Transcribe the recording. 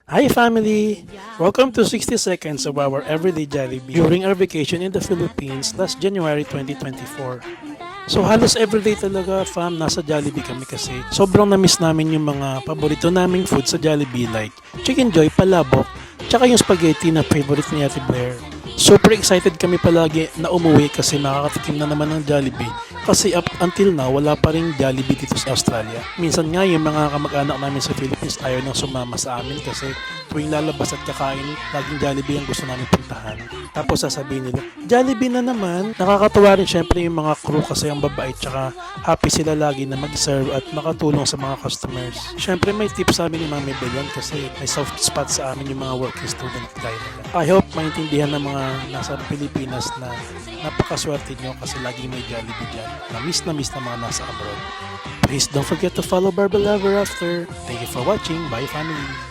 Hi family! Welcome to 60 seconds of our everyday Jollibee during our vacation in the Philippines last January 2024. So halos everyday talaga fam, nasa Jollibee kami kasi sobrang na-miss namin yung mga paborito naming food sa Jollibee like Chicken Joy, Palabok, tsaka yung spaghetti na favorite ni Ate Blair. Super excited kami palagi na umuwi kasi makakatikim na naman ng Jollibee kasi up until now wala pa rin Jollibee dito sa Australia. Minsan nga yung mga kamag-anak namin sa Philippines ayaw nang sumama sa amin kasi tuwing lalabas at kakain, laging Jollibee ang gusto namin puntahan. Tapos sasabihin nila, Jollibee na naman. Nakakatuwa rin syempre yung mga crew kasi ang babait tsaka happy sila lagi na mag-serve at makatulong sa mga customers. Syempre may tips sa amin ni Mami Belen kasi may soft spot sa amin yung mga working student gaya nila. I hope maintindihan ng mga nasa Pilipinas na napakaswerte nyo kasi laging may Jollibee dyan. Na miss na mga nasa abroad. Please don't forget to follow Barbell Ever After. Thank you for watching. Bye family!